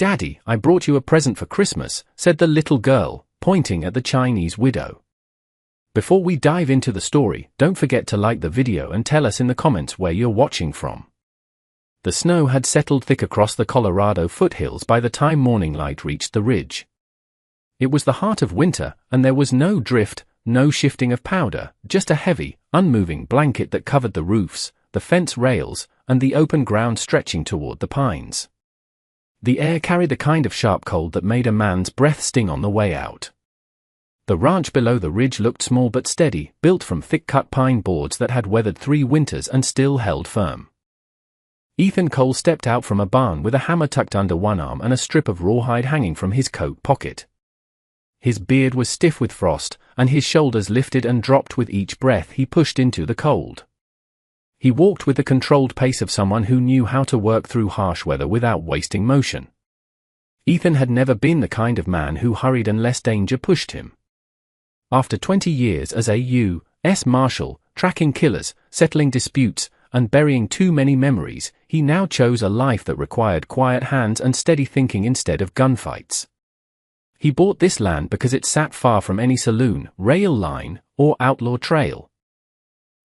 "Daddy, I brought you a present for Christmas," said the little girl, pointing at the Chinese widow. Before we dive into the story, don't forget to like the video and tell us in the comments where you're watching from. The snow had settled thick across the Colorado foothills by the time morning light reached the ridge. It was the heart of winter, and there was no drift, no shifting of powder, just a heavy, unmoving blanket that covered the roofs, the fence rails, and the open ground stretching toward the pines. The air carried a kind of sharp cold that made a man's breath sting on the way out. The ranch below the ridge looked small but steady, built from thick-cut pine boards that had weathered 3 winters and still held firm. Ethan Cole stepped out from a barn with a hammer tucked under one arm and a strip of rawhide hanging from his coat pocket. His beard was stiff with frost, and his shoulders lifted and dropped with each breath he pushed into the cold. He walked with the controlled pace of someone who knew how to work through harsh weather without wasting motion. Ethan had never been the kind of man who hurried unless danger pushed him. After 20 years as a U.S. Marshal, tracking killers, settling disputes, and burying too many memories, he now chose a life that required quiet hands and steady thinking instead of gunfights. He bought this land because it sat far from any saloon, rail line, or outlaw trail.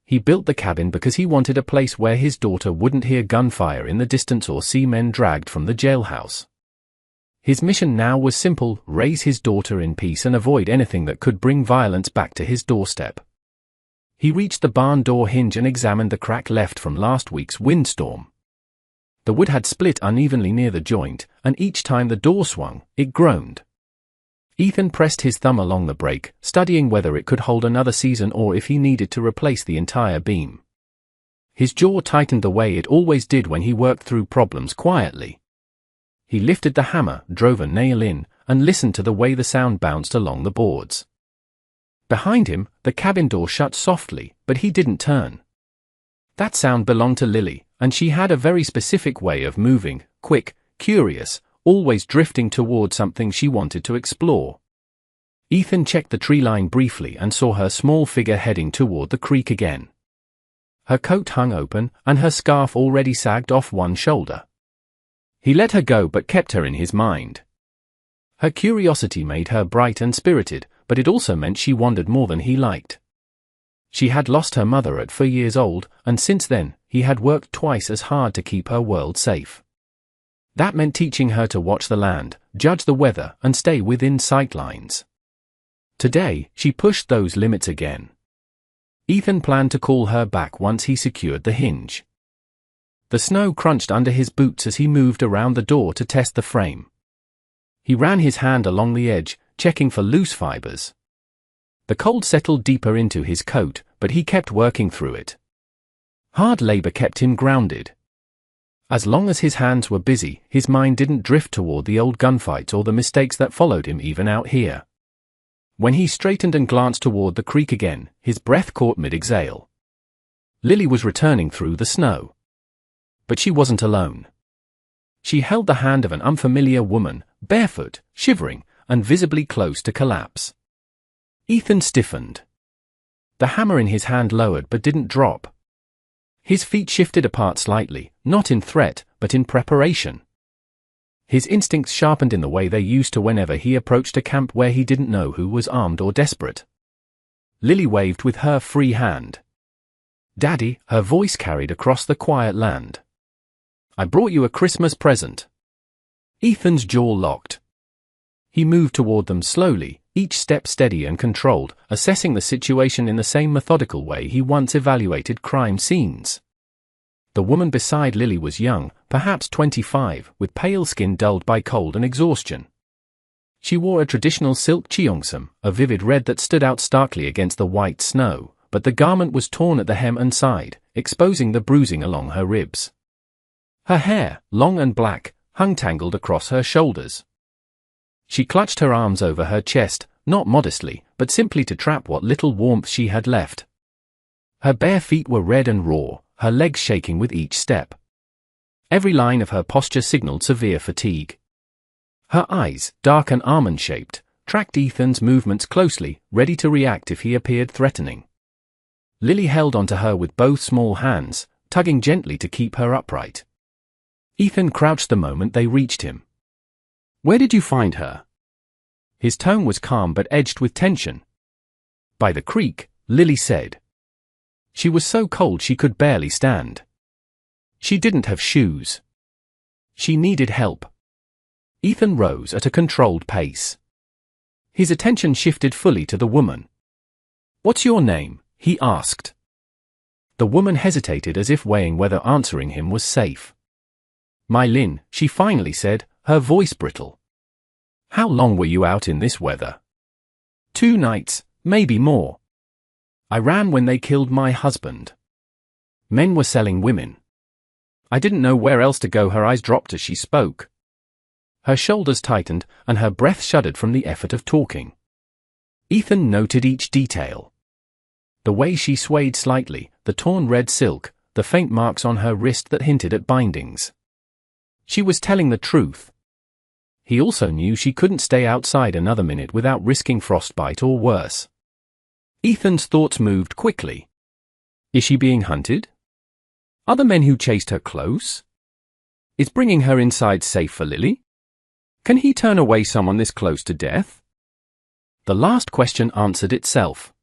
He built the cabin because he wanted a place where his daughter wouldn't hear gunfire in the distance or see men dragged from the jailhouse. His mission now was simple: raise his daughter in peace and avoid anything that could bring violence back to his doorstep. He reached the barn door hinge and examined the crack left from last week's windstorm. The wood had split unevenly near the joint, and each time the door swung, it groaned. Ethan pressed his thumb along the break, studying whether it could hold another season or if he needed to replace the entire beam. His jaw tightened the way it always did when he worked through problems quietly. He lifted the hammer, drove a nail in, and listened to the way the sound bounced along the boards. Behind him, the cabin door shut softly, but he didn't turn. That sound belonged to Lily, and she had a very specific way of moving, quick, curious, always drifting toward something she wanted to explore. Ethan checked the tree line briefly and saw her small figure heading toward the creek again. Her coat hung open, and her scarf already sagged off one shoulder. He let her go but kept her in his mind. Her curiosity made her bright and spirited, but it also meant she wandered more than he liked. She had lost her mother at 4 years old, and since then, he had worked twice as hard to keep her world safe. That meant teaching her to watch the land, judge the weather, and stay within sight lines. Today, she pushed those limits again. Ethan planned to call her back once he secured the hinge. The snow crunched under his boots as he moved around the door to test the frame. He ran his hand along the edge, checking for loose fibers. The cold settled deeper into his coat, but he kept working through it. Hard labor kept him grounded. As long as his hands were busy, his mind didn't drift toward the old gunfights or the mistakes that followed him even out here. When he straightened and glanced toward the creek again, his breath caught mid-exhale. Lily was returning through the snow. But she wasn't alone. She held the hand of an unfamiliar woman, barefoot, shivering, and visibly close to collapse. Ethan stiffened. The hammer in his hand lowered but didn't drop. His feet shifted apart slightly, not in threat, but in preparation. His instincts sharpened in the way they used to whenever he approached a camp where he didn't know who was armed or desperate. Lily waved with her free hand. "Daddy," her voice carried across the quiet land. "I brought you a Christmas present." Ethan's jaw locked. He moved toward them slowly, each step steady and controlled, assessing the situation in the same methodical way he once evaluated crime scenes. The woman beside Lily was young, perhaps 25, with pale skin dulled by cold and exhaustion. She wore a traditional silk cheongsam, a vivid red that stood out starkly against the white snow, but the garment was torn at the hem and side, exposing the bruising along her ribs. Her hair, long and black, hung tangled across her shoulders. She clutched her arms over her chest, not modestly, but simply to trap what little warmth she had left. Her bare feet were red and raw, her legs shaking with each step. Every line of her posture signaled severe fatigue. Her eyes, dark and almond-shaped, tracked Ethan's movements closely, ready to react if he appeared threatening. Lily held onto her with both small hands, tugging gently to keep her upright. Ethan crouched the moment they reached him. Where did you find her? His tone was calm but edged with tension. By the creek, Lily said. She was so cold she could barely stand. She didn't have shoes. She needed help. Ethan rose at a controlled pace. His attention shifted fully to the woman. What's your name? He asked. The woman hesitated as if weighing whether answering him was safe. My Lin, she finally said, her voice brittle. How long were you out in this weather? 2 nights, maybe more. I ran when they killed my husband. Men were selling women. I didn't know where else to go. Her eyes dropped as she spoke. Her shoulders tightened and her breath shuddered from the effort of talking. Ethan noted each detail. The way she swayed slightly, the torn red silk, the faint marks on her wrist that hinted at bindings. She was telling the truth. He also knew she couldn't stay outside another minute without risking frostbite or worse. Ethan's thoughts moved quickly. Is she being hunted? Are the men who chased her close? Is bringing her inside safe for Lily? Can he turn away someone this close to death? The last question answered itself.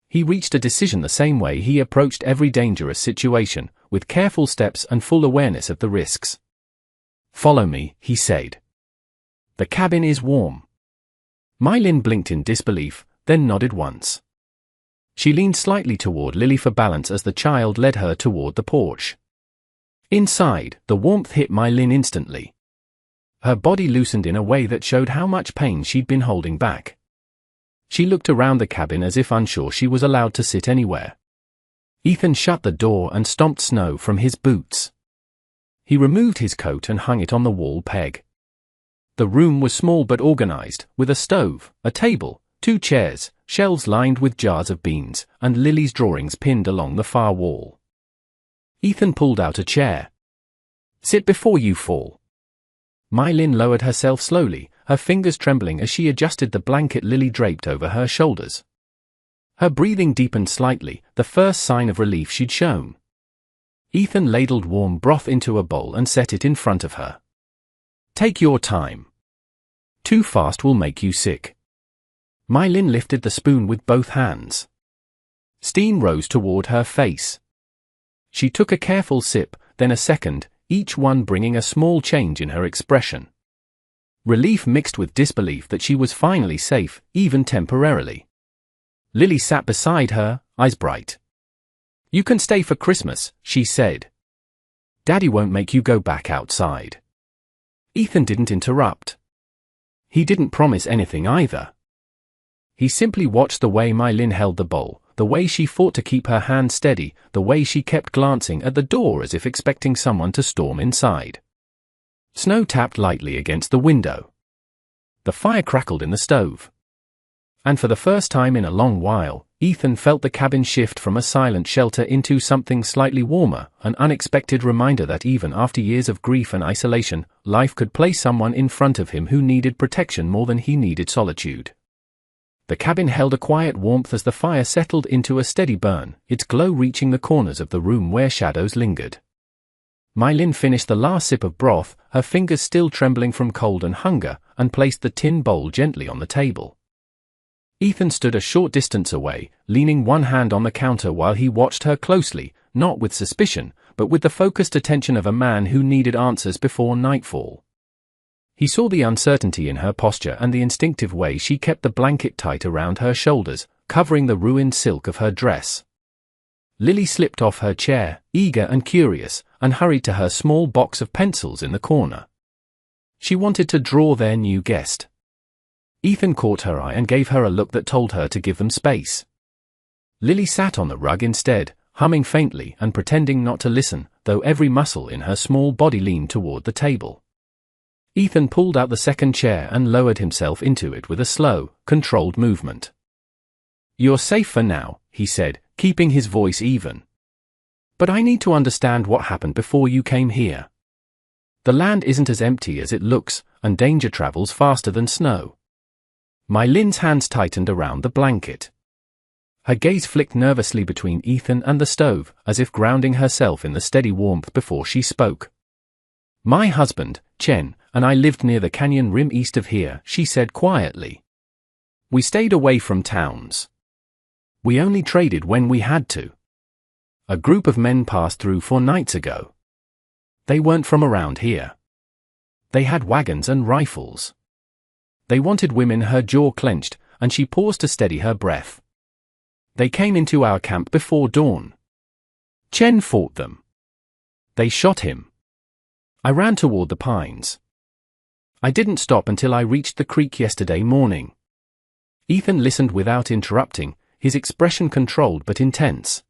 He reached a decision the same way he approached every dangerous situation, with careful steps and full awareness of the risks. Follow me, he said. The cabin is warm. My Lin blinked in disbelief, then nodded once. She leaned slightly toward Lily for balance as the child led her toward the porch. Inside, the warmth hit My Lin instantly. Her body loosened in a way that showed how much pain she'd been holding back. She looked around the cabin as if unsure she was allowed to sit anywhere. Ethan shut the door and stomped snow from his boots. He removed his coat and hung it on the wall peg. The room was small but organized, with a stove, a table, 2 chairs, shelves lined with jars of beans, and Lily's drawings pinned along the far wall. Ethan pulled out a chair. Sit before you fall. My Lin lowered herself slowly, her fingers trembling as she adjusted the blanket Lily draped over her shoulders. Her breathing deepened slightly, the first sign of relief she'd shown. Ethan ladled warm broth into a bowl and set it in front of her. Take your time. Too fast will make you sick. My Lin lifted the spoon with both hands. Steam rose toward her face. She took a careful sip, then a second, each one bringing a small change in her expression. Relief mixed with disbelief that she was finally safe, even temporarily. Lily sat beside her, eyes bright. You can stay for Christmas, she said. Daddy won't make you go back outside. Ethan didn't interrupt. He didn't promise anything either. He simply watched the way My Lin held the bowl, the way she fought to keep her hand steady, the way she kept glancing at the door as if expecting someone to storm inside. Snow tapped lightly against the window. The fire crackled in the stove. And for the first time in a long while, Ethan felt the cabin shift from a silent shelter into something slightly warmer, an unexpected reminder that even after years of grief and isolation, life could place someone in front of him who needed protection more than he needed solitude. The cabin held a quiet warmth as the fire settled into a steady burn, its glow reaching the corners of the room where shadows lingered. My Lin finished the last sip of broth, her fingers still trembling from cold and hunger, and placed the tin bowl gently on the table. Ethan stood a short distance away, leaning one hand on the counter while he watched her closely, not with suspicion, but with the focused attention of a man who needed answers before nightfall. He saw the uncertainty in her posture and the instinctive way she kept the blanket tight around her shoulders, covering the ruined silk of her dress. Lily slipped off her chair, eager and curious, and hurried to her small box of pencils in the corner. She wanted to draw their new guest. Ethan caught her eye and gave her a look that told her to give them space. Lily sat on the rug instead, humming faintly and pretending not to listen, though every muscle in her small body leaned toward the table. Ethan pulled out the second chair and lowered himself into it with a slow, controlled movement. You're safe for now, he said, keeping his voice even. But I need to understand what happened before you came here. The land isn't as empty as it looks, and danger travels faster than snow. My Lin's hands tightened around the blanket. Her gaze flicked nervously between Ethan and the stove, as if grounding herself in the steady warmth before she spoke. My husband, Chen, and I lived near the canyon rim east of here," she said quietly. "We stayed away from towns. We only traded when we had to. A group of men passed through 4 nights ago. They weren't from around here. They had wagons and rifles. They wanted women." Her jaw clenched, and she paused to steady her breath. "They came into our camp before dawn. Chen fought them. They shot him. I ran toward the pines. I didn't stop until I reached the creek yesterday morning." Ethan listened without interrupting, his expression controlled but intense.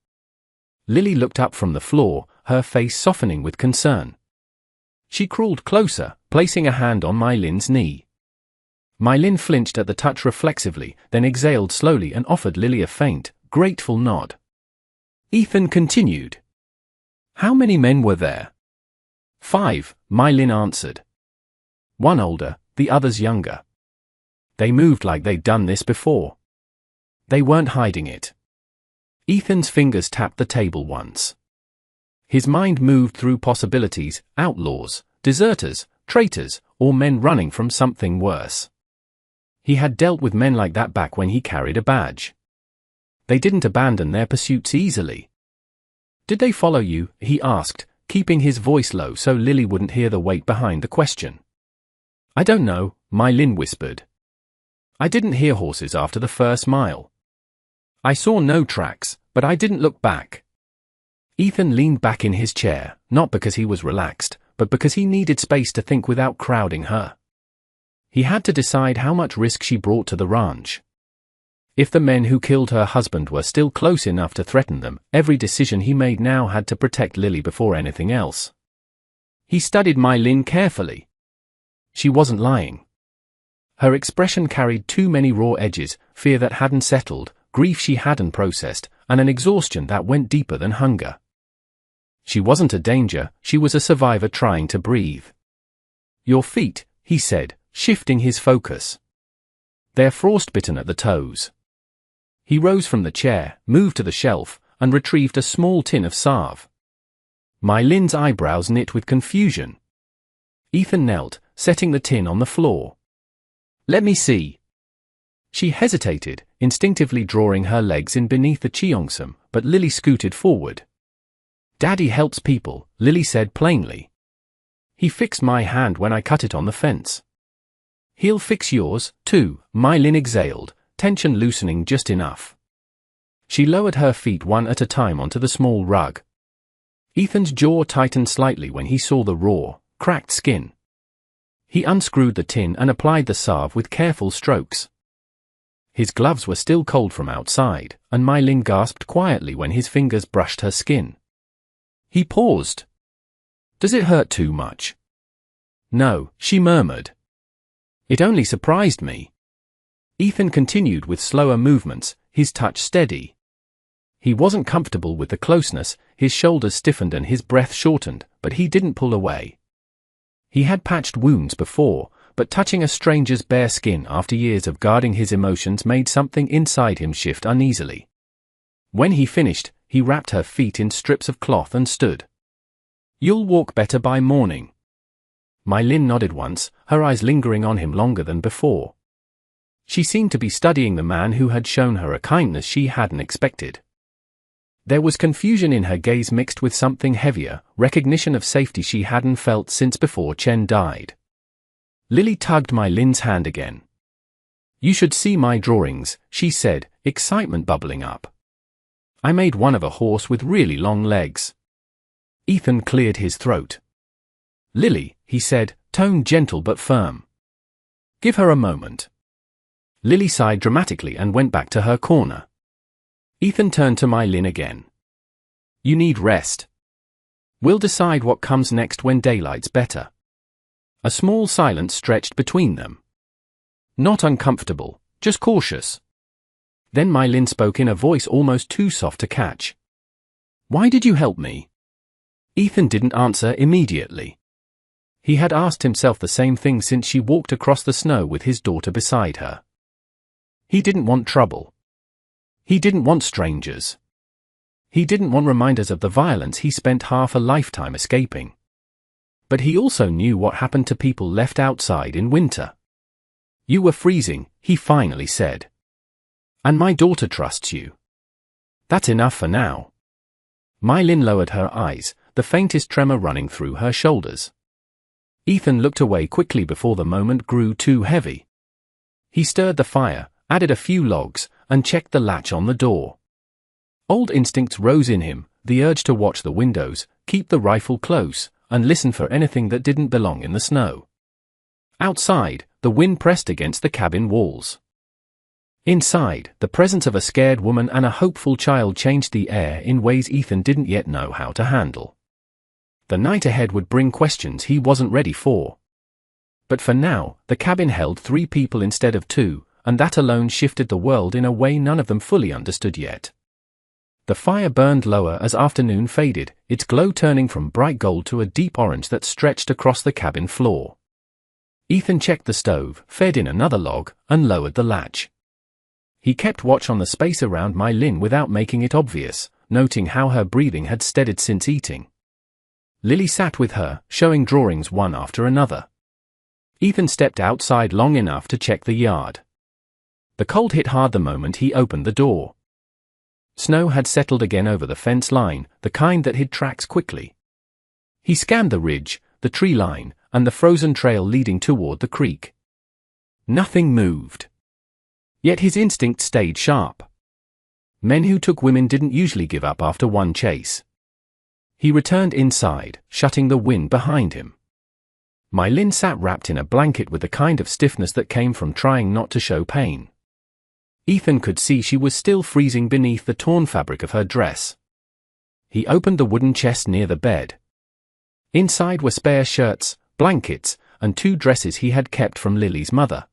Lily looked up from the floor, her face softening with concern. She crawled closer, placing a hand on Mai Lin's knee. Mai Lin flinched at the touch reflexively, then exhaled slowly and offered Lily a faint, grateful nod. Ethan continued. "How many men were there?" 5, Mai Lin answered. "One older, the others younger. They moved like they'd done this before. They weren't hiding it." Ethan's fingers tapped the table once. His mind moved through possibilities: outlaws, deserters, traitors, or men running from something worse. He had dealt with men like that back when he carried a badge. They didn't abandon their pursuits easily. "Did they follow you?" he asked, keeping his voice low so Lily wouldn't hear the weight behind the question. "I don't know," Mai Lin whispered. "I didn't hear horses after the first mile. I saw no tracks, but I didn't look back." Ethan leaned back in his chair, not because he was relaxed, but because he needed space to think without crowding her. He had to decide how much risk she brought to the ranch. If the men who killed her husband were still close enough to threaten them, every decision he made now had to protect Lily before anything else. He studied Mai Lin carefully. She wasn't lying. Her expression carried too many raw edges: fear that hadn't settled, grief she hadn't processed, and an exhaustion that went deeper than hunger. She wasn't a danger, she was a survivor trying to breathe. "Your feet," he said, shifting his focus. "They're frostbitten at the toes." He rose from the chair, moved to the shelf, and retrieved a small tin of salve. Mai Lin's eyebrows knit with confusion. Ethan knelt, setting the tin on the floor. "Let me see." She hesitated, instinctively drawing her legs in beneath the cheongsam, but Lily scooted forward. "Daddy helps people," Lily said plainly. "He fixed my hand when I cut it on the fence. He'll fix yours, too," Mai Lin exhaled, tension loosening just enough. She lowered her feet one at a time onto the small rug. Ethan's jaw tightened slightly when he saw the raw, cracked skin. He unscrewed the tin and applied the salve with careful strokes. His gloves were still cold from outside, and Mai Lin gasped quietly when his fingers brushed her skin. He paused. "Does it hurt too much?" "No," she murmured. "It only surprised me." Ethan continued with slower movements, his touch steady. He wasn't comfortable with the closeness, his shoulders stiffened and his breath shortened, but he didn't pull away. He had patched wounds before, but touching a stranger's bare skin after years of guarding his emotions made something inside him shift uneasily. When he finished, he wrapped her feet in strips of cloth and stood. "You'll walk better by morning." Mai Lin nodded once, her eyes lingering on him longer than before. She seemed to be studying the man who had shown her a kindness she hadn't expected. There was confusion in her gaze mixed with something heavier, recognition of safety she hadn't felt since before Chen died. Lily tugged Mai Lin's hand again. "You should see my drawings," she said, excitement bubbling up. "I made one of a horse with really long legs." Ethan cleared his throat. "Lily," he said, tone gentle but firm. "Give her a moment." Lily sighed dramatically and went back to her corner. Ethan turned to Mai Lin again. "You need rest. We'll decide what comes next when daylight's better." A small silence stretched between them. Not uncomfortable, just cautious. Then Mai Lin spoke in a voice almost too soft to catch. "Why did you help me?" Ethan didn't answer immediately. He had asked himself the same thing since she walked across the snow with his daughter beside her. He didn't want trouble. He didn't want strangers. He didn't want reminders of the violence he spent half a lifetime escaping. But he also knew what happened to people left outside in winter. "You were freezing," he finally said. "And my daughter trusts you. That's enough for now." My Lin lowered her eyes, the faintest tremor running through her shoulders. Ethan looked away quickly before the moment grew too heavy. He stirred the fire, added a few logs, and checked the latch on the door. Old instincts rose in him, the urge to watch the windows, keep the rifle close, and listen for anything that didn't belong in the snow. Outside, the wind pressed against the cabin walls. Inside, the presence of a scared woman and a hopeful child changed the air in ways Ethan didn't yet know how to handle. The night ahead would bring questions he wasn't ready for. But for now, the cabin held 3 people instead of 2, and that alone shifted the world in a way none of them fully understood yet. The fire burned lower as afternoon faded, its glow turning from bright gold to a deep orange that stretched across the cabin floor. Ethan checked the stove, fed in another log, and lowered the latch. He kept watch on the space around My Lin without making it obvious, noting how her breathing had steadied since eating. Lily sat with her, showing drawings one after another. Ethan stepped outside long enough to check the yard. The cold hit hard the moment he opened the door. Snow had settled again over the fence line, the kind that hid tracks quickly. He scanned the ridge, the tree line, and the frozen trail leading toward the creek. Nothing moved. Yet his instinct stayed sharp. Men who took women didn't usually give up after one chase. He returned inside, shutting the wind behind him. My Lin sat wrapped in a blanket with the kind of stiffness that came from trying not to show pain. Ethan could see she was still freezing beneath the torn fabric of her dress. He opened the wooden chest near the bed. Inside were spare shirts, blankets, and 2 dresses he had kept from Lily's mother.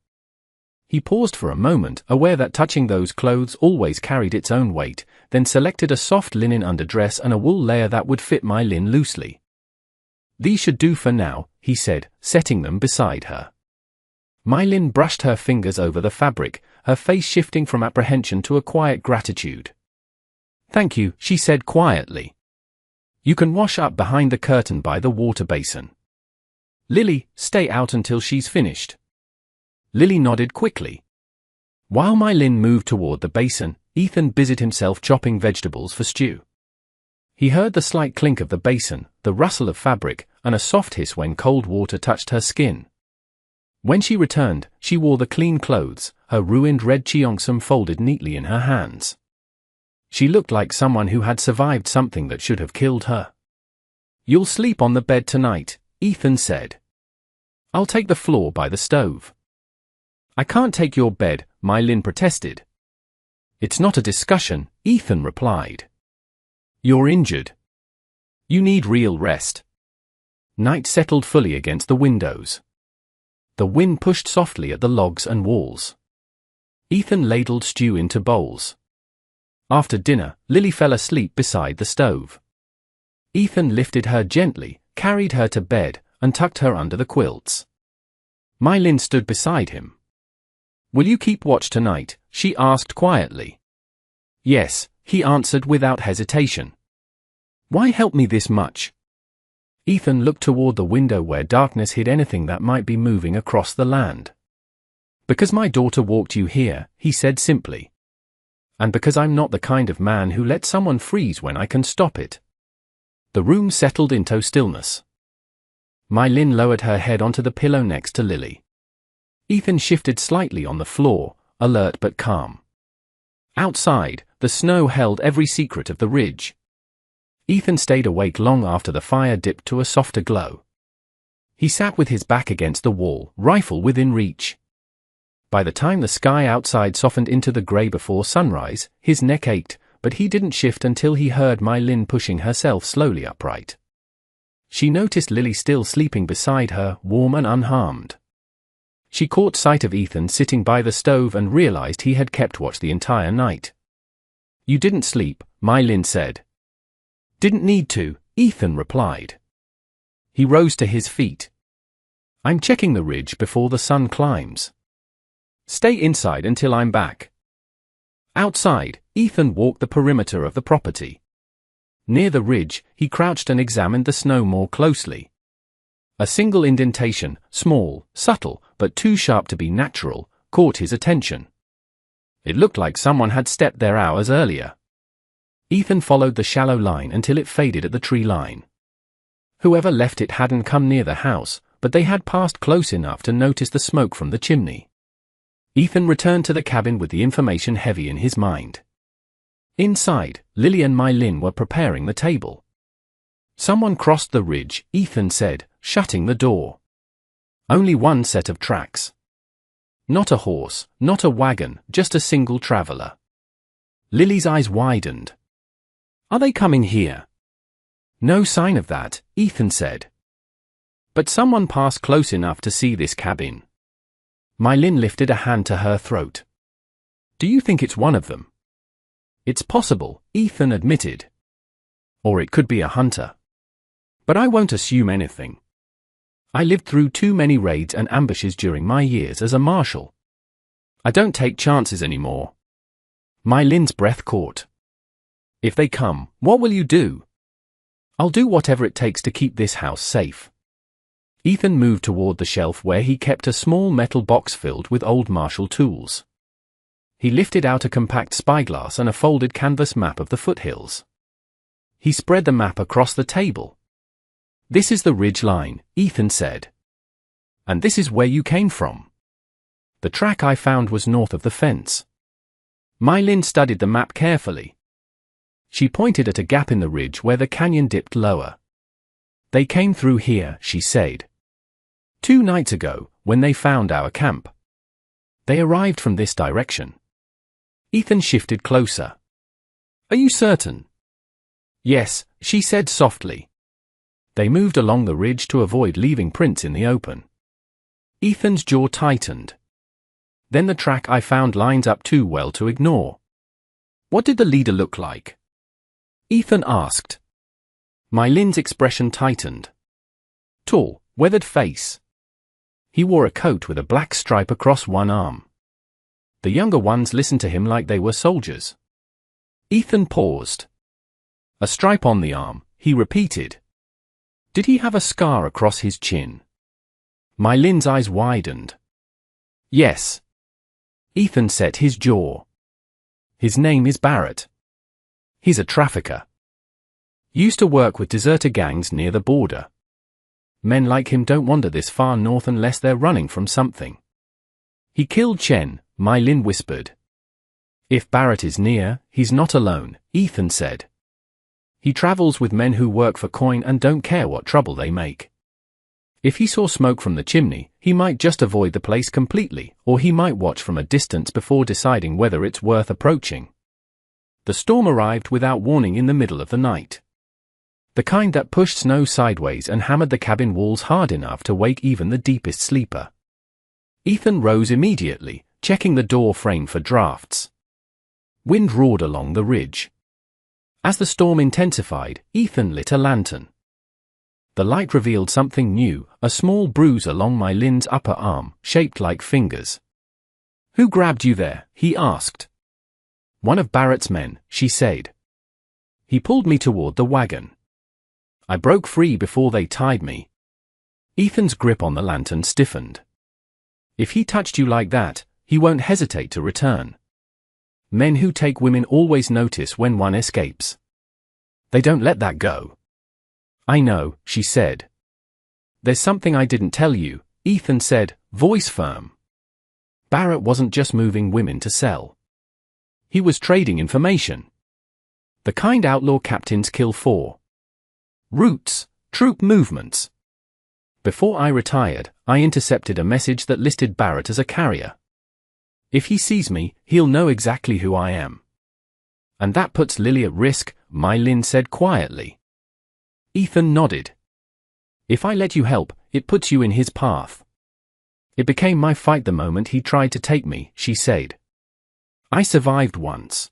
He paused for a moment, aware that touching those clothes always carried its own weight, then selected a soft linen underdress and a wool layer that would fit My Lin loosely. "These should do for now," he said, setting them beside her. My Lin brushed her fingers over the fabric, her face shifting from apprehension to a quiet gratitude. "Thank you," she said quietly. "You can wash up behind the curtain by the water basin. Lily, stay out until she's finished." Lily nodded quickly. While My Lin moved toward the basin, Ethan busied himself chopping vegetables for stew. He heard the slight clink of the basin, the rustle of fabric, and a soft hiss when cold water touched her skin. When she returned, she wore the clean clothes, her ruined red cheongsam folded neatly in her hands. She looked like someone who had survived something that should have killed her. "You'll sleep on the bed tonight," Ethan said. "I'll take the floor by the stove." "I can't take your bed," My Lin protested. "It's not a discussion," Ethan replied. "You're injured. You need real rest." Night settled fully against the windows. The wind pushed softly at the logs and walls. Ethan ladled stew into bowls. After dinner, Lily fell asleep beside the stove. Ethan lifted her gently, carried her to bed, and tucked her under the quilts. My Lin stood beside him. "Will you keep watch tonight?" she asked quietly. "Yes," he answered without hesitation. "Why help me this much?" Ethan looked toward the window where darkness hid anything that might be moving across the land. "Because my daughter walked you here," he said simply. "And because I'm not the kind of man who lets someone freeze when I can stop it." The room settled into stillness. My Lin lowered her head onto the pillow next to Lily. Ethan shifted slightly on the floor, alert but calm. Outside, the snow held every secret of the ridge. Ethan stayed awake long after the fire dipped to a softer glow. He sat with his back against the wall, rifle within reach. By the time the sky outside softened into the gray before sunrise, his neck ached, but he didn't shift until he heard My Lin pushing herself slowly upright. She noticed Lily still sleeping beside her, warm and unharmed. She caught sight of Ethan sitting by the stove and realized he had kept watch the entire night. "You didn't sleep," My Lin said. "Didn't need to," Ethan replied. He rose to his feet. "I'm checking the ridge before the sun climbs. Stay inside until I'm back." Outside, Ethan walked the perimeter of the property. Near the ridge, he crouched and examined the snow more closely. A single indentation, small, subtle, but too sharp to be natural, caught his attention. It looked like someone had stepped there hours earlier. Ethan followed the shallow line until it faded at the tree line. Whoever left it hadn't come near the house, but they had passed close enough to notice the smoke from the chimney. Ethan returned to the cabin with the information heavy in his mind. Inside, Lily and Mai Lin were preparing the table. Someone crossed the ridge, Ethan said, shutting the door. Only one set of tracks. Not a horse, not a wagon, just a single traveler. Lily's eyes widened. Are they coming here? No sign of that, Ethan said. But someone passed close enough to see this cabin. Mai Lin lifted a hand to her throat. Do you think it's one of them? It's possible, Ethan admitted. Or it could be a hunter. But I won't assume anything. I lived through too many raids and ambushes during my years as a marshal. I don't take chances anymore. Mai Lin's breath caught. If they come, what will you do? I'll do whatever it takes to keep this house safe. Ethan moved toward the shelf where he kept a small metal box filled with old martial tools. He lifted out a compact spyglass and a folded canvas map of the foothills. He spread the map across the table. This is the ridge line, Ethan said. And this is where you came from. The track I found was north of the fence. Mai Lin studied the map carefully. She pointed at a gap in the ridge where the canyon dipped lower. They came through here, she said. 2 nights ago, when they found our camp. They arrived from this direction. Ethan shifted closer. Are you certain? Yes, she said softly. They moved along the ridge to avoid leaving prints in the open. Ethan's jaw tightened. Then the track I found lines up too well to ignore. What did the leader look like? Ethan asked. Mai Lin's expression tightened. Tall, weathered face. He wore a coat with a black stripe across one arm. The younger ones listened to him like they were soldiers. Ethan paused. A stripe on the arm, he repeated. Did he have a scar across his chin? Mai Lin's eyes widened. Yes. Ethan set his jaw. His name is Barrett. He's a trafficker. Used to work with deserter gangs near the border. Men like him don't wander this far north unless they're running from something. He killed Chen, Mai Lin whispered. If Barrett is near, he's not alone, Ethan said. He travels with men who work for coin and don't care what trouble they make. If he saw smoke from the chimney, he might just avoid the place completely, or he might watch from a distance before deciding whether it's worth approaching. The storm arrived without warning in the middle of the night. The kind that pushed snow sideways and hammered the cabin walls hard enough to wake even the deepest sleeper. Ethan rose immediately, checking the door frame for drafts. Wind roared along the ridge. As the storm intensified, Ethan lit a lantern. The light revealed something new, a small bruise along Mai Lin's upper arm, shaped like fingers. Who grabbed you there? He asked. One of Barrett's men, she said. He pulled me toward the wagon. I broke free before they tied me. Ethan's grip on the lantern stiffened. If he touched you like that, he won't hesitate to return. Men who take women always notice when one escapes. They don't let that go. I know, she said. There's something I didn't tell you, Ethan said, voice firm. Barrett wasn't just moving women to sell. He was trading information. The kind outlaw captains kill for. Routes, troop movements. Before I retired, I intercepted a message that listed Barrett as a carrier. If he sees me, he'll know exactly who I am. And that puts Lily at risk, Mai Lin said quietly. Ethan nodded. If I let you help, it puts you in his path. It became my fight the moment he tried to take me, she said. I survived once.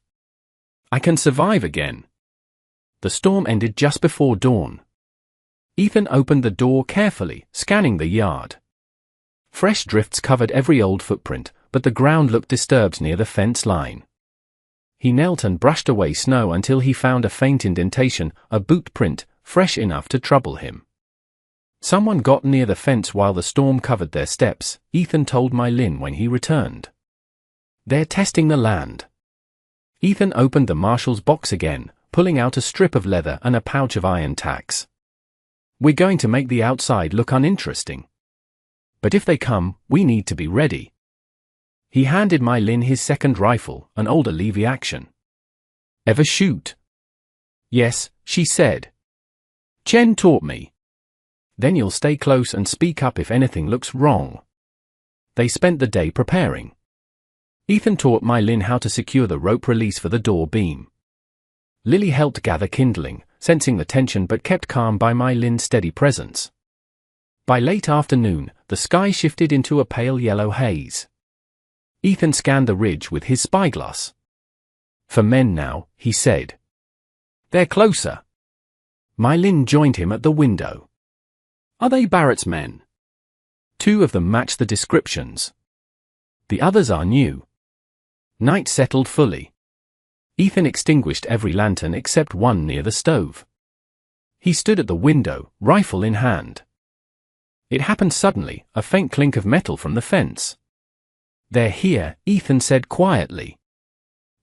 I can survive again. The storm ended just before dawn. Ethan opened the door carefully, scanning the yard. Fresh drifts covered every old footprint, but the ground looked disturbed near the fence line. He knelt and brushed away snow until he found a faint indentation, a boot print, fresh enough to trouble him. Someone got near the fence while the storm covered their steps, Ethan told My Lin when he returned. They're testing the land. Ethan opened the marshal's box again, pulling out a strip of leather and a pouch of iron tacks. We're going to make the outside look uninteresting. But if they come, we need to be ready. He handed My Lin his second rifle, an older Levy action. Ever shoot? Yes, she said. Chen taught me. Then you'll stay close and speak up if anything looks wrong. They spent the day preparing. Ethan taught My Lin how to secure the rope release for the door beam. Lily helped gather kindling, sensing the tension but kept calm by My Lin's steady presence. By late afternoon, the sky shifted into a pale yellow haze. Ethan scanned the ridge with his spyglass. For men now, he said. They're closer. My Lin joined him at the window. Are they Barrett's men? 2 of them match the descriptions. The others are new. Night settled fully. Ethan extinguished every lantern except one near the stove. He stood at the window, rifle in hand. It happened suddenly, a faint clink of metal from the fence. They're here, Ethan said quietly.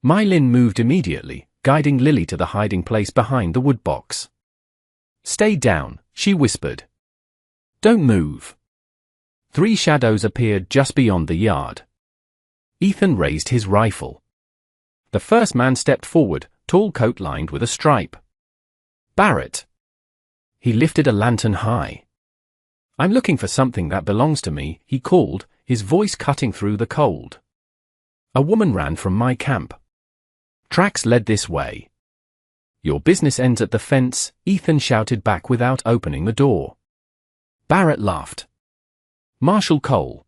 My Lin moved immediately, guiding Lily to the hiding place behind the wood box. Stay down, she whispered. Don't move. 3 shadows appeared just beyond the yard. Ethan raised his rifle. The first man stepped forward, tall coat lined with a stripe. Barrett. He lifted a lantern high. I'm looking for something that belongs to me, he called, his voice cutting through the cold. A woman ran from my camp. Tracks led this way. Your business ends at the fence, Ethan shouted back without opening the door. Barrett laughed. Marshal Cole.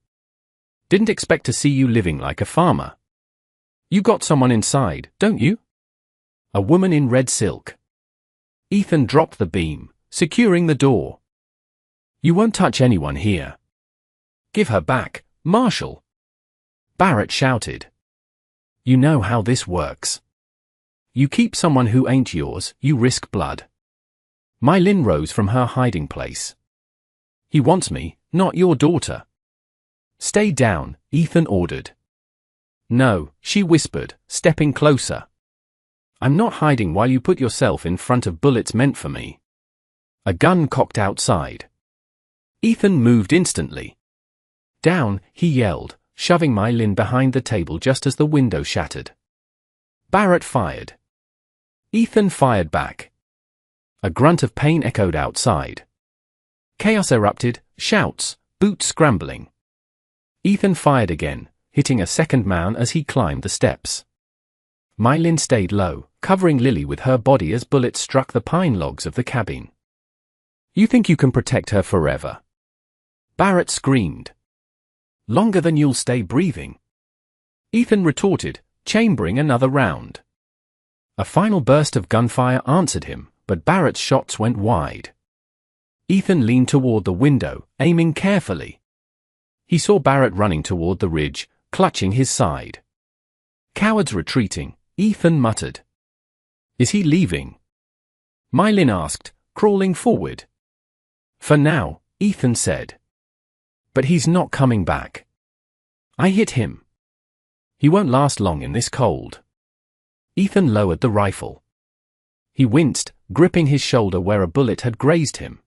Didn't expect to see you living like a farmer. You got someone inside, don't you? A woman in red silk. Ethan dropped the beam, securing the door. You won't touch anyone here. Give her back, Marshal. Barrett shouted. You know how this works. You keep someone who ain't yours, you risk blood. My Lin rose from her hiding place. He wants me, not your daughter. Stay down, Ethan ordered. No, she whispered, stepping closer. I'm not hiding while you put yourself in front of bullets meant for me. A gun cocked outside. Ethan moved instantly. Down, he yelled, shoving My Lin behind the table just as the window shattered. Barrett fired. Ethan fired back. A grunt of pain echoed outside. Chaos erupted, shouts, boots scrambling. Ethan fired again, hitting a second man as he climbed the steps. My Lin stayed low, covering Lily with her body as bullets struck the pine logs of the cabin. You think you can protect her forever? Barrett screamed. Longer than you'll stay breathing. Ethan retorted, chambering another round. A final burst of gunfire answered him, but Barrett's shots went wide. Ethan leaned toward the window, aiming carefully. He saw Barrett running toward the ridge, clutching his side. Cowards retreating, Ethan muttered. Is he leaving? My Lin asked, crawling forward. For now, Ethan said. But he's not coming back. I hit him. He won't last long in this cold. Ethan lowered the rifle. He winced, gripping his shoulder where a bullet had grazed him.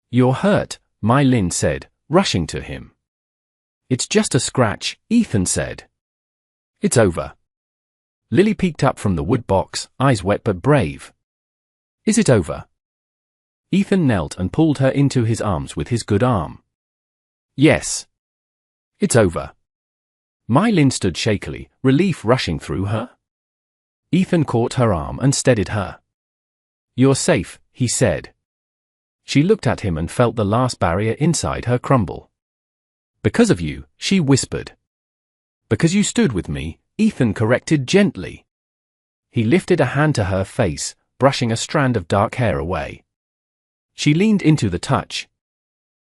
You're hurt, My Lin said, rushing to him. It's just a scratch, Ethan said. It's over. Lily peeked up from the wood box, eyes wet but brave. Is it over? Ethan knelt and pulled her into his arms with his good arm. Yes. It's over. My Lin stood shakily, relief rushing through her. Ethan caught her arm and steadied her. You're safe, he said. She looked at him and felt the last barrier inside her crumble. Because of you, she whispered. Because you stood with me, Ethan corrected gently. He lifted a hand to her face, brushing a strand of dark hair away. She leaned into the touch.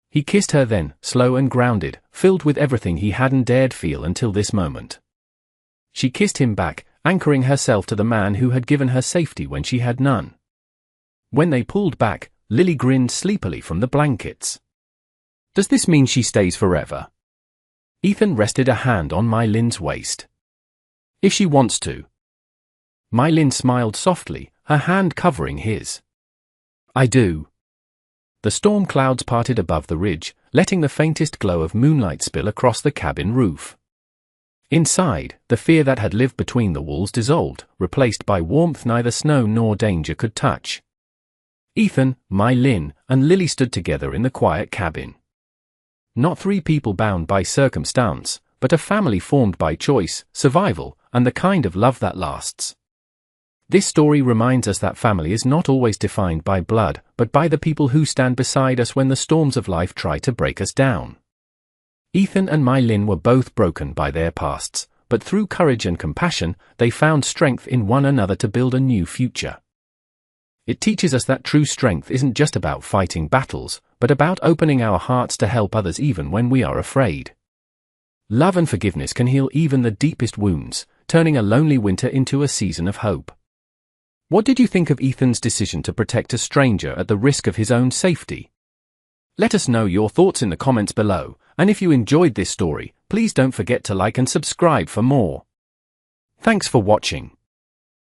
He kissed her then, slow and grounded, filled with everything he hadn't dared feel until this moment. She kissed him back, anchoring herself to the man who had given her safety when she had none. When they pulled back, Lily grinned sleepily from the blankets. Does this mean she stays forever? Ethan rested a hand on Mai Lin's waist. If she wants to. Mai Lin smiled softly, her hand covering his. I do. The storm clouds parted above the ridge, letting the faintest glow of moonlight spill across the cabin roof. Inside, the fear that had lived between the walls dissolved, replaced by warmth neither snow nor danger could touch. Ethan, Mai Lin, and Lily stood together in the quiet cabin. Not three people bound by circumstance, but a family formed by choice, survival, and the kind of love that lasts. This story reminds us that family is not always defined by blood, but by the people who stand beside us when the storms of life try to break us down. Ethan and Mai Lin were both broken by their pasts, but through courage and compassion, they found strength in one another to build a new future. It teaches us that true strength isn't just about fighting battles, but about opening our hearts to help others even when we are afraid. Love and forgiveness can heal even the deepest wounds, turning a lonely winter into a season of hope. What did you think of Ethan's decision to protect a stranger at the risk of his own safety? Let us know your thoughts in the comments below, and if you enjoyed this story, please don't forget to like and subscribe for more. Thanks for watching.